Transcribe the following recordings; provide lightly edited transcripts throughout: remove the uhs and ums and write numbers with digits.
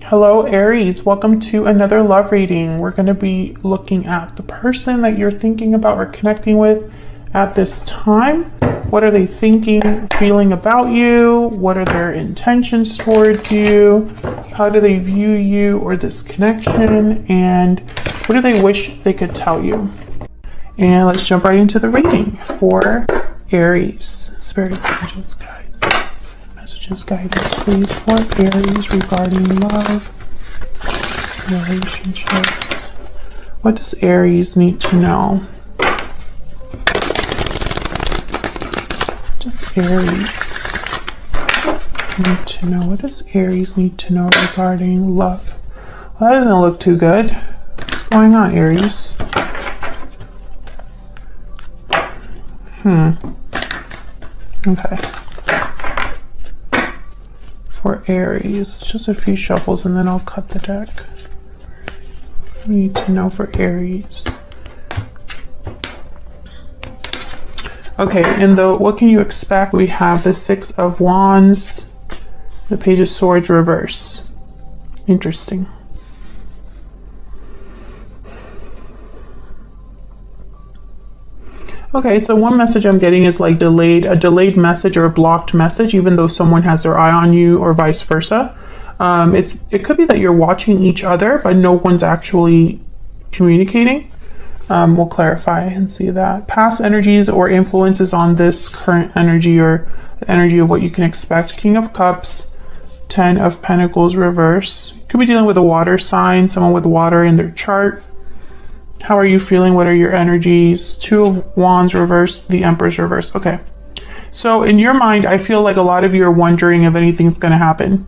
Hello, Aries. Welcome to another love reading. We're going to be looking at the person that you're thinking about or connecting with at this time. What are they thinking, feeling about you? What are their intentions towards you? How do they view you or this connection? And what do they wish they could tell you? And let's jump right into the reading for Aries. Spirits, angels, guides. Messages, guidance, please, for Aries regarding love, relationships. What does Aries need to know? What does Aries need to know? What does Aries need to know regarding love? Well, that doesn't look too good. What's going on, Aries? Okay. For Aries, just a few shuffles and then I'll cut the deck. We need to know for Aries. Okay, and what can you expect? We have the Six of Wands, the Page of Swords reverse. Interesting. Okay, so one message I'm getting is like a delayed message or a blocked message, even though someone has their eye on you, or vice versa. It could be that you're watching each other, but no one's actually communicating. We'll clarify and see that. Past energies or influences on this current energy, or the energy of what you can expect. King of Cups, Ten of Pentacles reverse. You could be dealing with a water sign, someone with water in their chart. How are you feeling? What are your energies? Two of Wands reverse, the Empress reverse. Okay. So in your mind, I feel like a lot of you are wondering if anything's going to happen.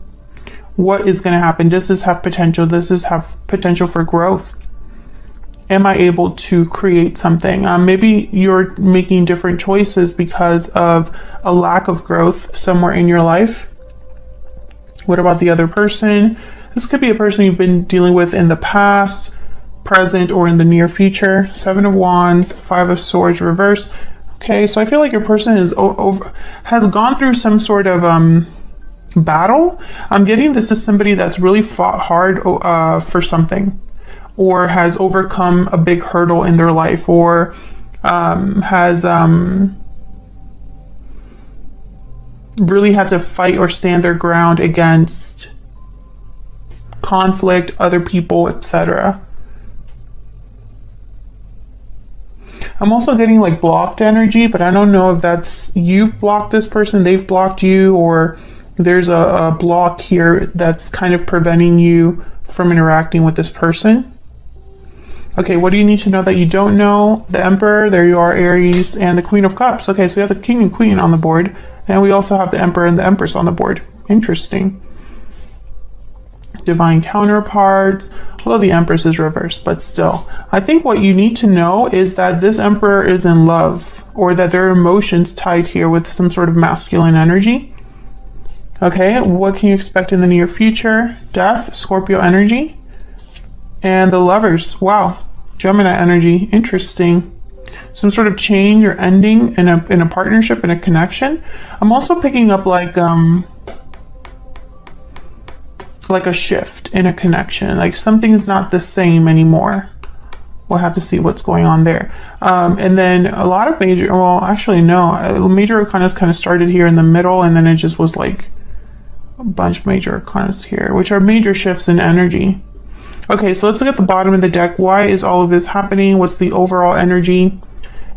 What is going to happen? Does this have potential? Does this have potential for growth? Am I able to create something? Maybe you're making different choices because of a lack of growth somewhere in your life. What about the other person? This could be a person you've been dealing with in the past, present, or in the near future. Seven of Wands, Five of Swords reverse. Okay, so I feel like your person has gone through some sort of battle. I'm getting this is somebody that's really fought hard for something, or has overcome a big hurdle in their life, or has really had to fight or stand their ground against conflict, other people, etc. I'm also getting like blocked energy, but I don't know if that's you've blocked this person, they've blocked you, or there's a block here that's kind of preventing you from interacting with this person. Okay, what do you need to know that you don't know? The Emperor, there you are, Aries, and the Queen of Cups. Okay, so we have the King and Queen on the board, and we also have the Emperor and the Empress on the board. Interesting. Divine counterparts, although the Empress is reversed, but still. I think what you need to know is that this Emperor is in love, or that there are emotions tied here with some sort of masculine energy. Okay, what can you expect in the near future? Death, Scorpio energy, and the Lovers. Wow, Gemini energy. Interesting. Some sort of change or ending in a partnership, in a connection. I'm also picking up like a shift in a connection, like something's not the same anymore. We'll have to see what's going on there. And then a lot of major, well, actually no, major arcanas kind of started here in the middle, and then it just was like a bunch of major arcanas here, which are major shifts in energy. Okay, so let's look at the bottom of the deck. Why is all of this happening? What's the overall energy?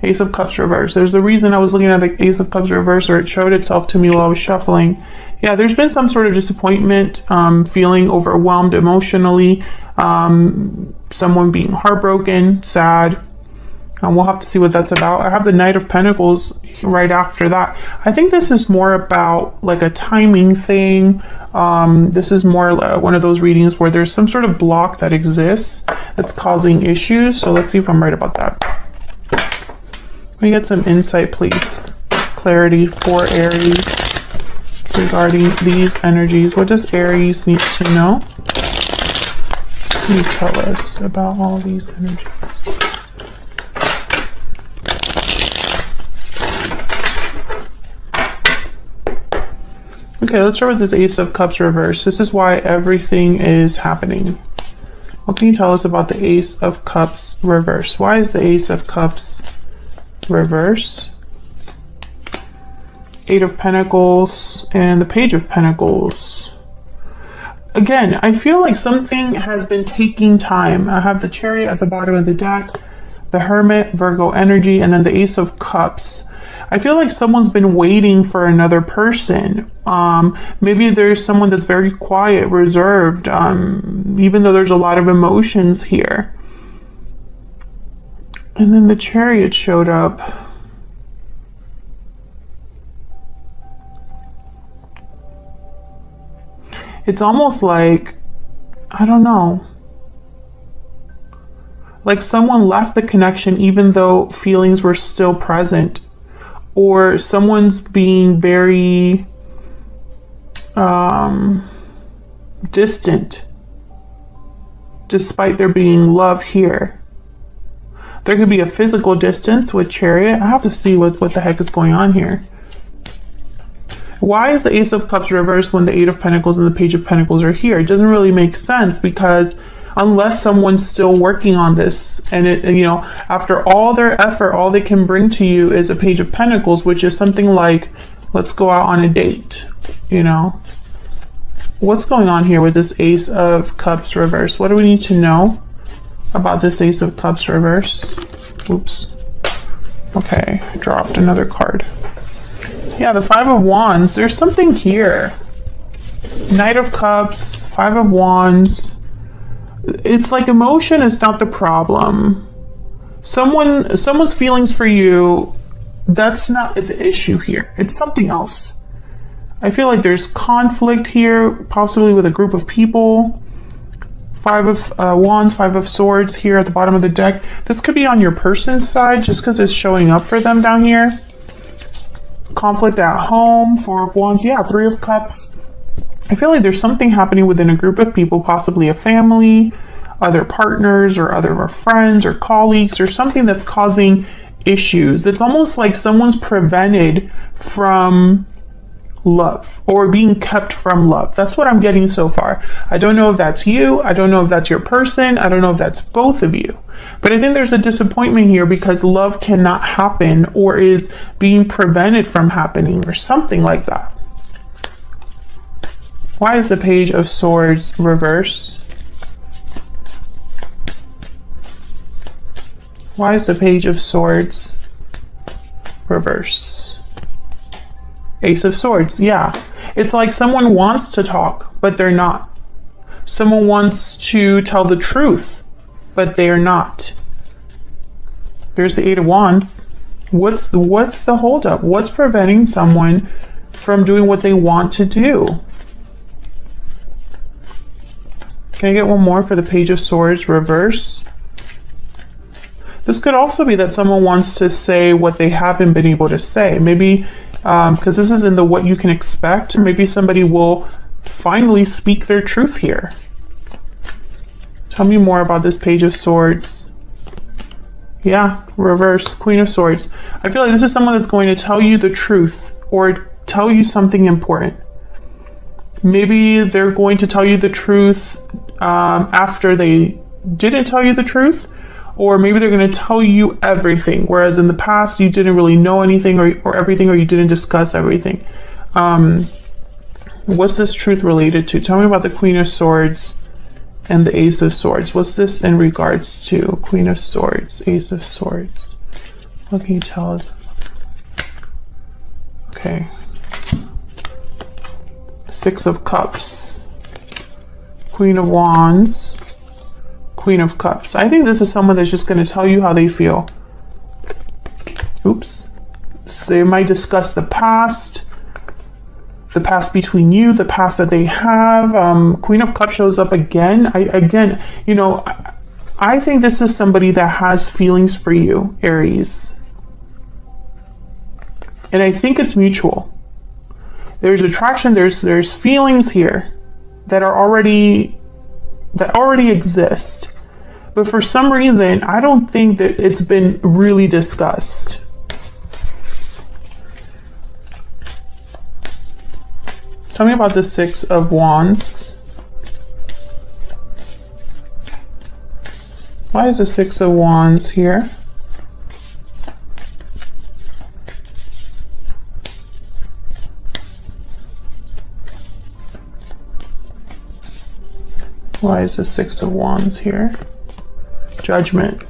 Ace of Cups reverse. There's the reason I was looking at the Ace of Cups reverse, or it showed itself to me while I was shuffling. Yeah, there's been some sort of disappointment, feeling overwhelmed emotionally, someone being heartbroken, sad. We'll have to see what that's about. I have the Knight of Pentacles right after that. I think this is more about like a timing thing. This is more one of those readings where there's some sort of block that exists that's causing issues. So let's see if I'm right about that. Can we get some insight, please? Clarity for Aries regarding these energies. What does Aries need to know? Can you tell us about all these energies? Okay, let's start with this Ace of Cups reverse. This is why everything is happening. What can you tell us about the Ace of Cups reverse? Why is the Ace of Cups reverse? Eight of Pentacles and the Page of Pentacles. Again, I feel like something has been taking time. I have the Chariot at the bottom of the deck, the Hermit, Virgo energy, and then the Ace of Cups. I feel like someone's been waiting for another person. Maybe there's someone that's very quiet, reserved, even though there's a lot of emotions here. And then the Chariot showed up. It's almost like, I don't know, like someone left the connection even though feelings were still present, or someone's being very distant despite there being love here. There could be a physical distance with Chariot. I have to see what the heck is going on here. Why is the Ace of Cups reversed when the Eight of Pentacles and the Page of Pentacles are here? It doesn't really make sense, because unless someone's still working on this, and you know, after all their effort, all they can bring to you is a Page of Pentacles, which is something like, let's go out on a date, you know. What's going on here with this Ace of Cups reverse? What do we need to know about this Ace of Cups reverse? Oops. Okay, dropped another card. Yeah, the Five of Wands. There's something here. Knight of Cups, Five of Wands. It's like emotion is not the problem. Someone's feelings for you, that's not the issue here. It's something else. I feel like there's conflict here, possibly with a group of people. Five of Wands, Five of Swords here at the bottom of the deck. This could be on your person's side just because it's showing up for them down here. Conflict at home, Four of Wands, yeah, Three of Cups. I feel like there's something happening within a group of people, possibly a family, other partners, or other friends or colleagues, or something that's causing issues. It's almost like someone's prevented from love or being kept from love. That's what I'm getting so far. I don't know if that's you. I don't know if that's your person. I don't know if that's both of you. But I think there's a disappointment here because love cannot happen or is being prevented from happening or something like that. Why is the Page of Swords reverse? Why is the Page of Swords reverse? Ace of Swords, yeah. It's like someone wants to talk, but they're not. Someone wants to tell the truth, but they are not. There's the Eight of Wands. What's the holdup? What's preventing someone from doing what they want to do? Can I get one more for the Page of Swords reverse? This could also be that someone wants to say what they haven't been able to say. Maybe because this is in the what you can expect. Maybe somebody will finally speak their truth here. Tell me more about this Page of Swords. Yeah, reverse, Queen of Swords. I feel like this is someone that's going to tell you the truth or tell you something important. Maybe they're going to tell you the truth after they didn't tell you the truth, or maybe they're going to tell you everything, whereas in the past you didn't really know anything or everything, or you didn't discuss everything. What's this truth related to? Tell me about the Queen of Swords and the Ace of Swords. What's this in regards to? Queen of Swords, Ace of Swords. What can you tell us? Okay. Six of Cups, Queen of Wands, Queen of Cups. I think this is someone that's just going to tell you how they feel. Oops. So they might discuss the past between you, the past that they have. Queen of Cups shows up again. I think this is somebody that has feelings for you, Aries. And I think it's mutual. There's attraction, there's feelings here that already exist. But for some reason, I don't think that it's been really discussed. Tell me about the Six of Wands. Why is the Six of Wands here? Why is the Six of Wands here? Judgment.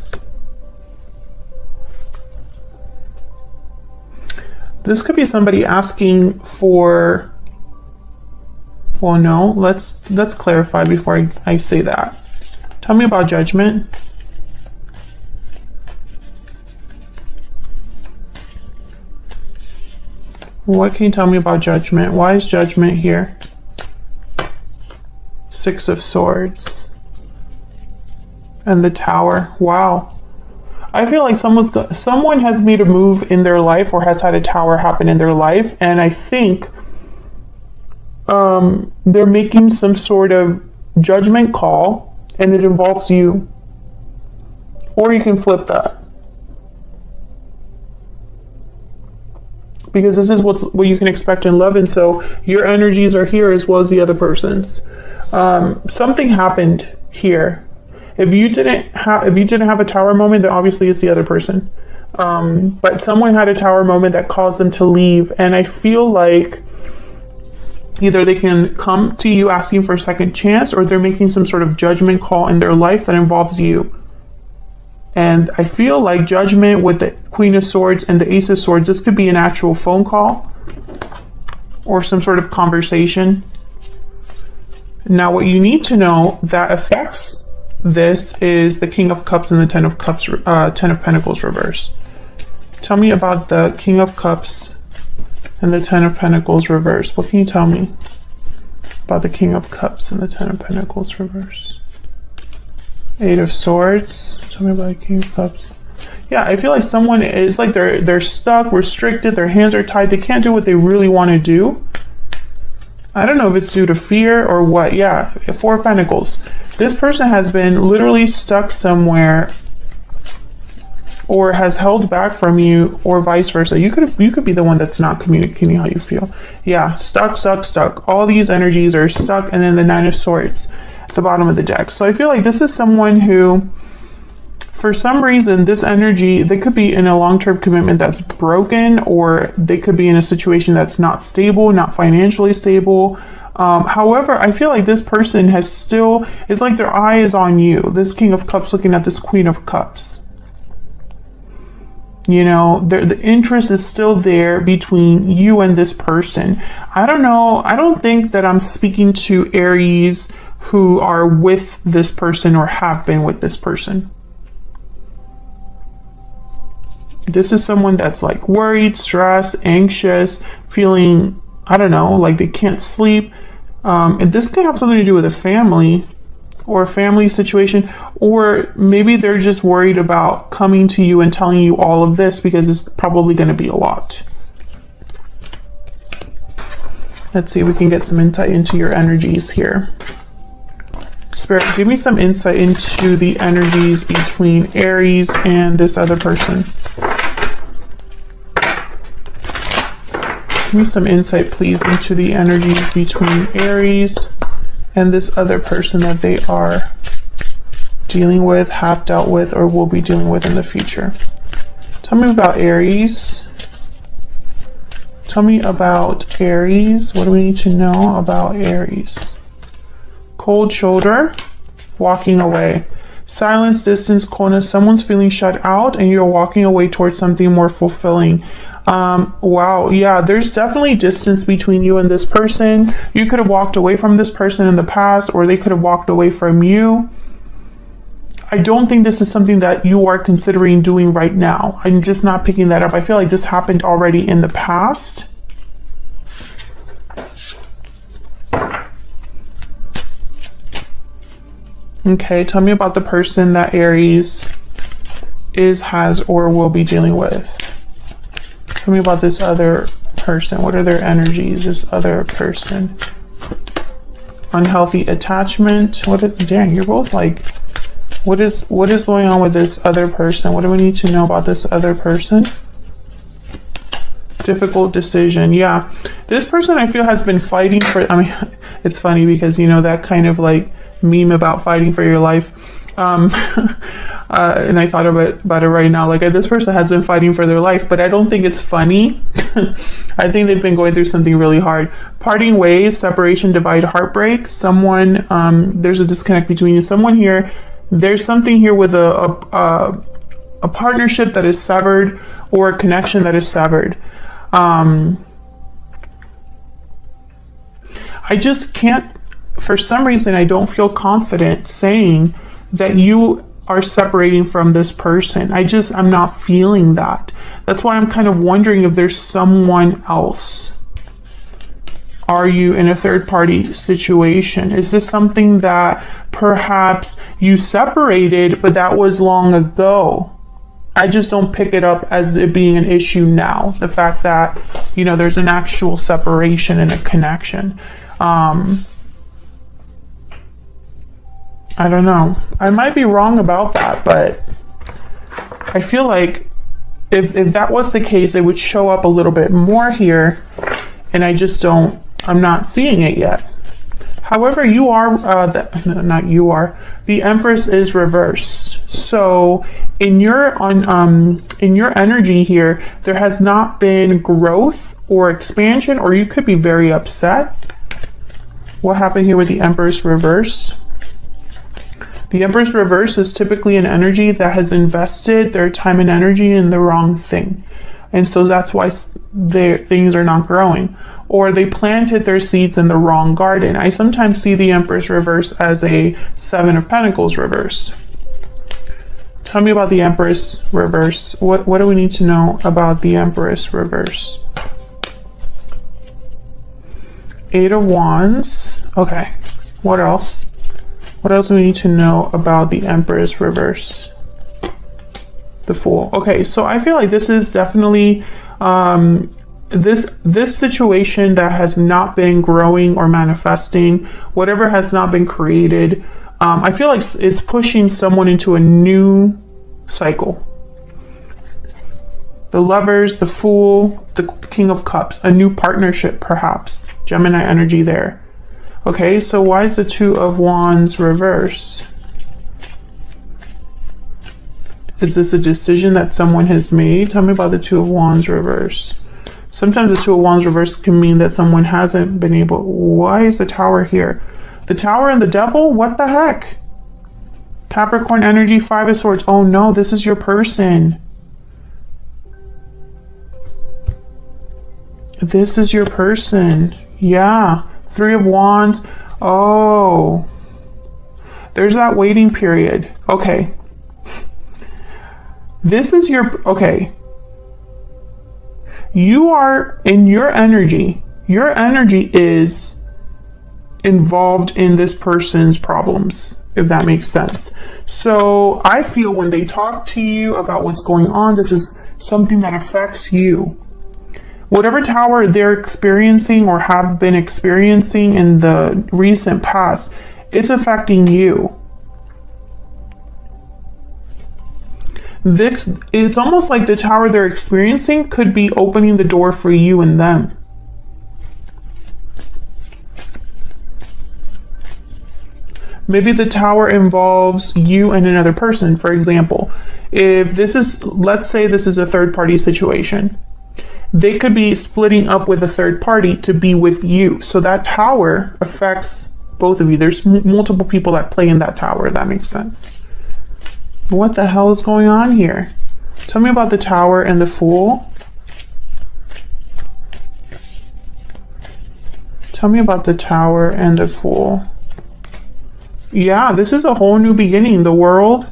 This could be somebody asking for, well, no, let's clarify before I say that. Tell me about judgment. What can you tell me about judgment? Why is judgment here? Six of Swords. And the Tower. Wow. I feel like someone has made a move in their life or has had a tower happen in their life. And I think they're making some sort of judgment call and it involves you. Or you can flip that. Because this is what you can expect in love. And so your energies are here as well as the other person's. Something happened here. If you didn't have a tower moment, then obviously it's the other person. But someone had a tower moment that caused them to leave. And I feel like either they can come to you asking for a second chance, or they're making some sort of judgment call in their life that involves you. And I feel like judgment with the Queen of Swords and the Ace of Swords, this could be an actual phone call or some sort of conversation. Now, what you need to know that affects this is the King of Cups and the Ten of Pentacles reverse. Tell me about the King of Cups and the Ten of Pentacles reverse. What can you tell me about the King of Cups and the Ten of Pentacles reverse? Eight of Swords. Tell me about the King of Cups. Yeah, I feel like someone is like they're stuck, restricted, their hands are tied, they can't do what they really want to do. I don't know if it's due to fear or what. Yeah, Four of Pentacles. This person has been literally stuck somewhere or has held back from you, or vice versa. You could be the one that's not communicating how you feel. Yeah, stuck. All these energies are stuck, and then the Nine of Swords at the bottom of the deck. So I feel like this is someone who, for some reason, this energy, they could be in a long-term commitment that's broken, or they could be in a situation that's not stable, not financially stable. However, I feel like this person it's like their eye is on you. This King of Cups looking at this Queen of Cups. You know, the interest is still there between you and this person. I don't know. I don't think that I'm speaking to Aries who are with this person or have been with this person. This is someone that's like worried, stressed, anxious, feeling, I don't know, like they can't sleep. And this could have something to do with a family or a family situation, or maybe they're just worried about coming to you and telling you all of this because it's probably going to be a lot. Let's see if we can get some insight into your energies here. Spirit, give me some insight into the energies between Aries and this other person. Give me some insight, please, into the energies between Aries and this other person that they are dealing with, have dealt with, or will be dealing with in the future. Tell me about Aries. Tell me about Aries. What do we need to know about Aries? Cold shoulder, walking away. Silence, distance, coldness. Someone's feeling shut out and you're walking away towards something more fulfilling. Wow, yeah, there's definitely distance between you and this person. You could have walked away from this person in the past, or they could have walked away from you. I don't think this is something that you are considering doing right now. I'm just not picking that up. I feel like this happened already in the past. Okay, tell me about the person that Aries has, or will be dealing with. Tell me about this other person. What are their energies? This other person. Unhealthy attachment. Dang, you're both like, what is going on with this other person? What do we need to know about this other person? Difficult decision. Yeah. This person I feel has been fighting for, I mean, it's funny because, you know, that kind of like meme about fighting for your life. And I thought about it right now. Like, this person has been fighting for their life, but I don't think it's funny. I think they've been going through something really hard. Parting ways, separation, divide, heartbreak. Someone, there's a disconnect between you. Someone here, there's something here with a partnership that is severed, or a connection that is severed. I just can't, for some reason, I don't feel confident saying that you are separating from this person. I'm not feeling that. That's why I'm kind of wondering if there's someone else. Are you in a third party situation? Is this something that perhaps you separated, but that was long ago? I just don't pick it up as it being an issue now. The fact that, you know, there's an actual separation and a connection. I don't know. I might be wrong about that, but I feel like if that was the case, it would show up a little bit more here, and I'm not seeing it yet. However, you are, the Empress is reversed. So in your energy here, there has not been growth or expansion, or you could be very upset. What happened here with the Empress reverse? The Empress reverse is typically an energy that has invested their time and energy in the wrong thing. And so that's why things are not growing. Or they planted their seeds in the wrong garden. I sometimes see the Empress reverse as a Seven of Pentacles reverse. Tell me about the Empress reverse. What do we need to know about the Empress reverse? Eight of Wands. Okay. What else? What else do we need to know about the Empress reverse? The Fool. Okay, so I feel like this is definitely this situation that has not been growing or manifesting, whatever has not been created. I feel like it's pushing someone into a new cycle. The Lovers, the Fool, the King of Cups, a new partnership perhaps. Gemini energy there. Okay, so why is the Two of Wands reverse? Is this a decision that someone has made? Tell me about the Two of Wands reverse. Sometimes the Two of Wands reverse can mean that someone hasn't been able. Why is the Tower here? The Tower and the Devil? What the heck? Capricorn energy, Five of Swords. Oh no, this is your person. This is your person. Yeah. Three of Wands. Oh. There's that waiting period. Okay. This is your... Okay. You are in your energy. Your energy is involved in this person's problems, if that makes sense. So I feel when they talk to you about what's going on, this is something that affects you. Whatever Tower they're experiencing or have been experiencing in the recent past, it's affecting you. It's almost like the Tower they're experiencing could be opening the door for you and them. Maybe the Tower involves you and another person. For example, if this is, let's say this is a third party situation. They could be splitting up with a third party to be with you. So that Tower affects both of you. There's multiple people that play in that Tower, if that makes sense. What the hell is going on here? Tell me about the Tower and the Fool. Tell me about the Tower and the Fool. Yeah, this is a whole new beginning. The World.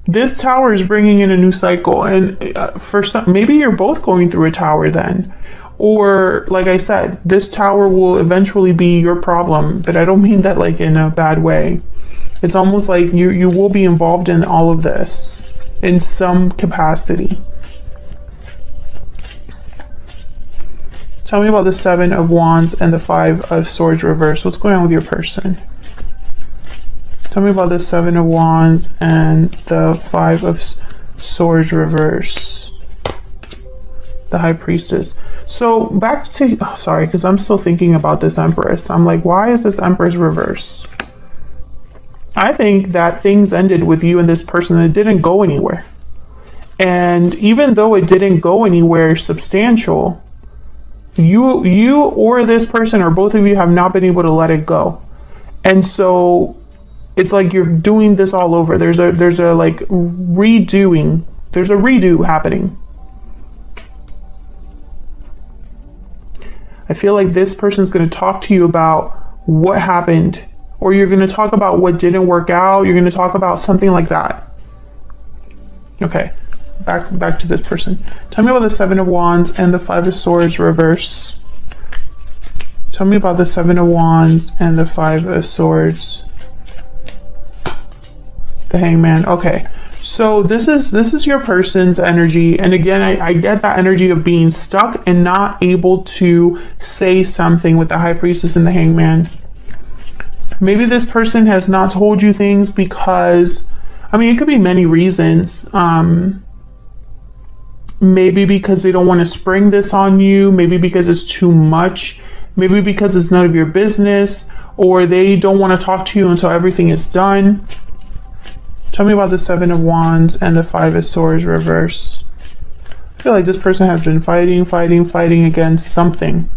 This Tower is bringing in a new cycle, and for some, maybe you're both going through a Tower then, or like I said, this Tower will eventually be your problem, but I don't mean that like in a bad way. It's almost like you will be involved in all of this in some capacity. Tell me about the Seven of Wands and the Five of Swords reverse. What's going on with your person? Tell me about the Seven of Wands and the Five of Swords reverse. the High Priestess. So back to, oh, sorry, because I'm still thinking about this Empress. I'm like, why is this Empress reverse? I think that things ended with you and this person and it didn't go anywhere. And even though it didn't go anywhere substantial, you or this person or both of you have not been able to let it go. And so it's like you're doing this all over. There's a like redoing. There's a redo happening. I feel like this person's going to talk to you about what happened, or you're going to talk about what didn't work out. You're going to talk about something like that. Okay, back to this person. Tell me about the Seven of Wands and the Five of Swords reverse. Tell me about the Seven of Wands and the Five of Swords. The Hangman. Okay, so this is your person's energy, and again, I get that energy of being stuck and not able to say something with the High Priestess and the Hangman. Maybe this person has not told you things because, I mean, it could be many reasons. Maybe because they don't want to spring this on you, maybe because it's too much, maybe because it's none of your business, or they don't want to talk to you until everything is done. Tell me about the Seven of Wands and the Five of Swords reverse. I feel like this person has been fighting against something.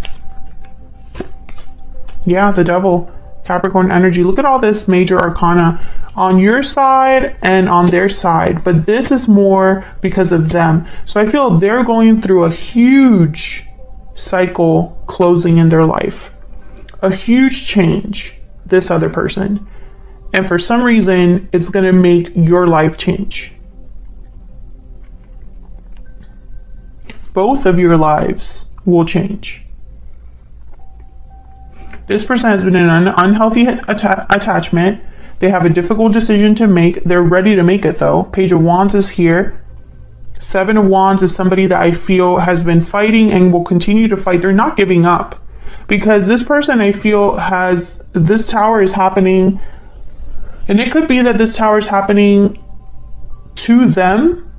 Yeah, the Devil, Capricorn energy. Look at all this major arcana on your side and on their side, but this is more because of them. So I feel they're going through a huge cycle closing in their life, a huge change, this other person. And for some reason, it's going to make your life change. Both of your lives will change. This person has been in an unhealthy attachment. They have a difficult decision to make. They're ready to make it though. Page of Wands is here. Seven of Wands is somebody that I feel has been fighting and will continue to fight. They're not giving up. Because this person I feel has, this tower is happening. And it could be that this tower is happening to them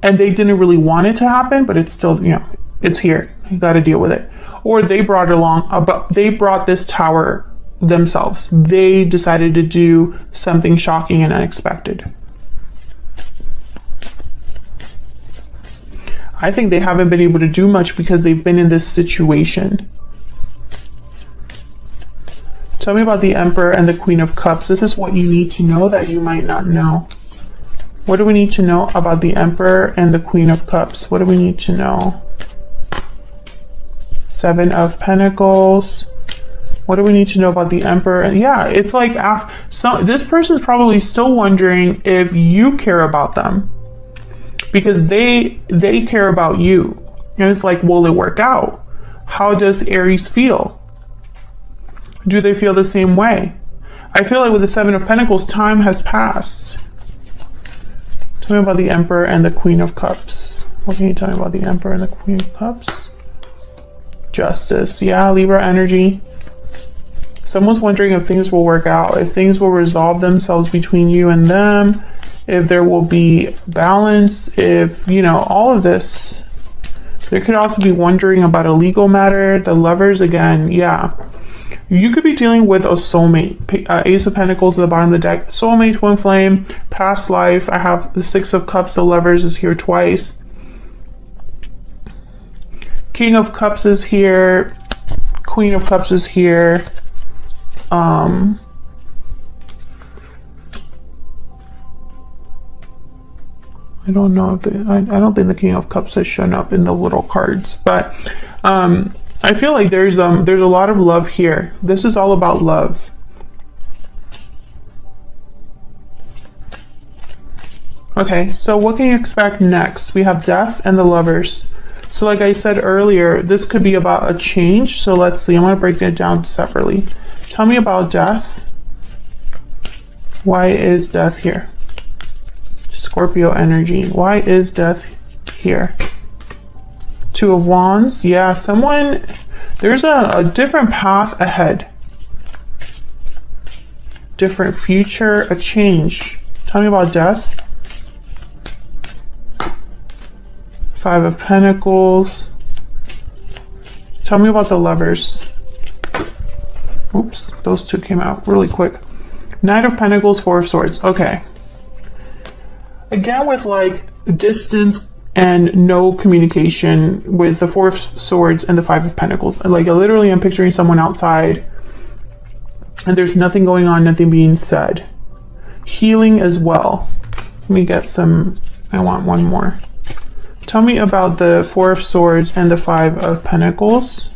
and they didn't really want it to happen, but it's still, you know, it's here. You got to deal with it. Or they brought it along, but they brought this tower themselves. They decided to do something shocking and unexpected. I think they haven't been able to do much because they've been in this situation. Tell me about the Emperor and the Queen of Cups. This is what you need to know that you might not know. What do we need to know about the Emperor and the Queen of Cups? What do we need to know? Seven of Pentacles. What do we need to know about the Emperor? And yeah, it's like this person's probably still wondering if you care about them because they care about you. And it's like, will it work out? How does Aries feel? Do they feel the same way? I feel like with the Seven of Pentacles, time has passed. Tell me about the Emperor and the Queen of Cups. What can you tell me about the Emperor and the Queen of Cups? Justice. Yeah, Libra energy. Someone's wondering if things will work out, if things will resolve themselves between you and them, if there will be balance, if, you know, all of this. They could also be wondering about a legal matter. The Lovers again, yeah. You could be dealing with a soulmate. Ace of Pentacles at the bottom of the deck. Soulmate, twin flame, past life. I have the Six of Cups. The Lovers is here twice. King of Cups is here. Queen of Cups is here. I don't know if I don't think the King of Cups has shown up in the little cards, but I feel like there's a lot of love here. This is all about love. Okay, so what can you expect next? We have Death and the Lovers. So like I said earlier, this could be about a change. So let's see, I'm going to break it down separately. Tell me about Death. Why is Death here? Scorpio energy. Why is Death here? Two of Wands. Yeah, someone, there's a different path ahead. Different future, a change. Tell me about Death. Five of Pentacles. Tell me about the Lovers. Oops, those two came out really quick. Knight of Pentacles, Four of Swords. Okay. Again, with like distance and no communication with the Four of Swords and the Five of Pentacles. Like, literally, I'm picturing someone outside and there's nothing going on, nothing being said. Healing as well. Let me get some, I want one more. Tell me about the Four of Swords and the Five of Pentacles.